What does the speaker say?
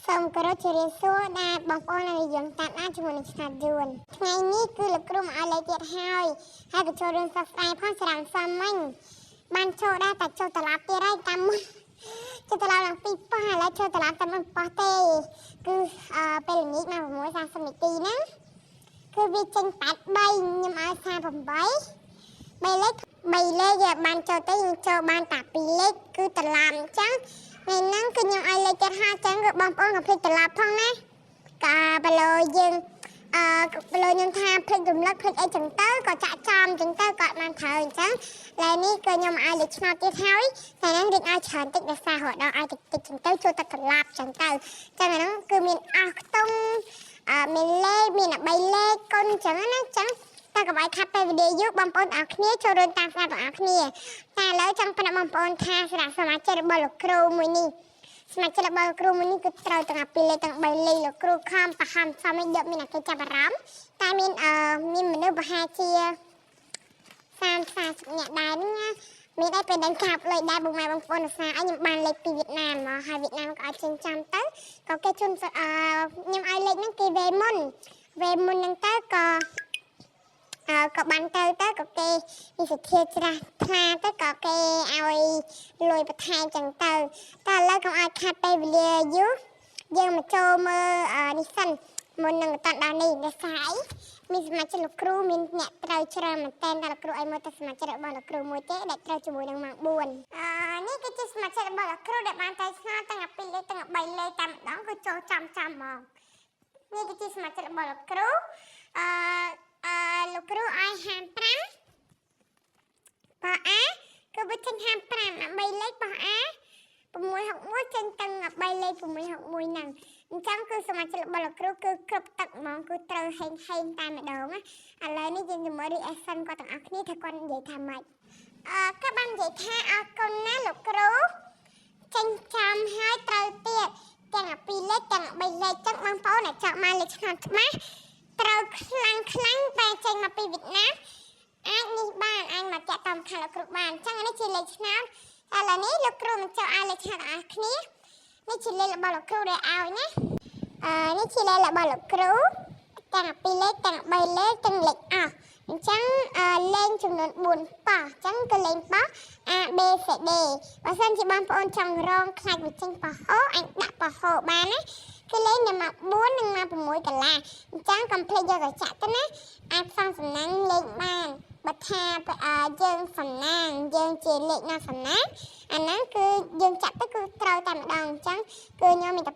សូមគោរពជម្រាបសួរដល់បងប្អូនដែលនិយមតាមដានជាមួយនឹងឆ្នោតយួនថ្ងៃនេះគឺលោកគ្រូមកឲ្យលេខទៀតហើយក៏ចូលរឿងសោកស្ដាយផងស្រាំសំមិញបានចូលដែរតែចូលត្រឡប់ទៀតហើយតាមមុនចូលត្រឡប់ឡើងពីប៉ះឥឡូវចូលត្រឡប់តាមមុនប៉ះទេគឺពេលល្ងាចមក6:30នាទីហ្នឹងគឺវាចេញ83ខ្ញុំឲ្យ38 3លេខបានចូលទៅយើងចូលបានតែ2លេខគឺត្រឡប់អញ្ចឹងថ្ងៃហ្នឹងគឺខ្ញុំឲ្យលេខទៀត5អញ្ចឹងគឺបងប្អូនកុំភ្លេចត្រឡប់ផងណាកាបលោយើងបលោខ្ញុំថាភ្លេចរំលឹកភ្លេចអីចឹងទៅក៏ចាក់ចំចឹងទៅក៏បានត្រូវអញ្ចឹងឡើយនេះគឺខ្ញុំឲ្យលេខឆ្នោតទៀតហើយតែហ្នឹងរៀងឲ្យច្រើនតិចដោយសាររត់ដល់ឲ្យតិចចឹងទៅចូលតែត្រឡប់ចឹងទៅចឹងអាហ្នឹងគឺមានអស់ខ្ទង់មានលេខមាន3លេខកុនចឹងណាចឹងតែកុំឲ្យខាត់ពេលវីដេអូយូបងប្អូនអរគ្នាចូលរួមតាមស្ដាប់បងប្អូនគ្នាតែឥឡូវចង់ប្រាប់បងប្អូនថាសារៈសមាជិករបស់លោកគ្រូមួយនេះសមាជិករបស់លោកគ្រូមួយនេះគឺត្រូវទាំង2លេខទាំង3លេខលោកគ្រូខំប្រហែលសមឲ្យយកមានអាគេចាប់អារម្មណ៍តែមានមនុស្សប្រហែលជា30 នាក់ដែរណាមានតែពេលដល់ចាប់លេខដែរបងប្អូនឧស្សាហ៍ឲ្យខ្ញុំបានលេខពីវៀតណាមមកហើយវៀតណាមក៏ឲ្យចេញចាំទៅក៏គេជូនខ្ញុំឲ្យលេខហ្នឹងគេវេមុនហ្នឹងទៅក៏បានទៅក៏គេមានសទ្ធាជ្រះថ្លាទៅក៏គេឲ្យលុយបន្ថែមចឹងទៅតែឥឡូវកុំឲ្យខាត់ពេលវេលាយូរយើងមកចូលមើលនេះសិនមុននឹងតដល់នេះដែលស្អីមានសមាជិកលោកគ្រូមានអ្នកត្រូវច្រើនមែនតើលោកគ្រូឲ្យមើលទៅសមាជិករបស់លោកគ្រូមួយទេដែលត្រូវជាមួយនឹងម៉ោង4នេះគឺជាសមាជិករបស់លោកគ្រូដែលបានទៅឆ្នោតទាំង2លេខទាំង3លេខតែម្ដងគឺចូលចាំហ្មងនេះគឺជាសមាជិករបស់លោកគ្រូលោកគ្រូឲ្យ55ប៉អាគឺវាចេញ55ដល់3លេខប៉អា661ចេញទាំង3លេខ661ហ្នឹងអញ្ចឹងគឺសមាជិករបស់លោកគ្រូគឺគ្រប់ទឹកហ្មងគឺត្រូវហេងតែម្ដងណាឥឡូវនេះយើងជាមួយ reaction គាត់ទាំងអស់គ្នាថាគាត់និយាយថាម៉េចគាត់បាននិយាយថាអរគុណណាលោកគ្រូចេញចាំហើយត្រូវទៀតទាំង2លេខទាំង3លេខចឹងបងប្អូនអាចចង់មកលេខឆ្នោតច្បាស់ត្រូវខ្លាំងតែចេញមកពីវៀតណាមអាចនេះបានអាចមកចាក់តាមខាងលោកគ្រូបានអញ្ចឹងនេះជាលេខឆ្នោតឥឡូវនេះលោកគ្រូនឹងចូលឲ្យលេខឆ្នោតអស់គ្នានេះជាលេខរបស់លោកគ្រូដែលឲ្យណានេះជាលេខរបស់លោកគ្រូទាំង2លេខទាំង3លេខទាំងលេខអស់អញ្ចឹងលេខចំនួន4ប៉ោះអញ្ចឹងគឺលេខប៉ោះ A B C D បើសិនជាបងប្អូនចង់រងខ្លាចវាចេញប៉ោះអូអាចដាក់ប៉ោះហូបានណាគឺលេខនៅមក4និងមក6កន្លះអញ្ចឹងកុំភ្លេចយកទៅចាក់ទៅណាអាចផ្សំសំណាងលេខបានបើថាយើងសំណាងយើងជាលេខណាសំណាងអាហ្នឹងគឺយើងចាក់ទៅគឺត្រូវតែម្ដងអញ្ចឹងគឺខ្ញុំមានតែ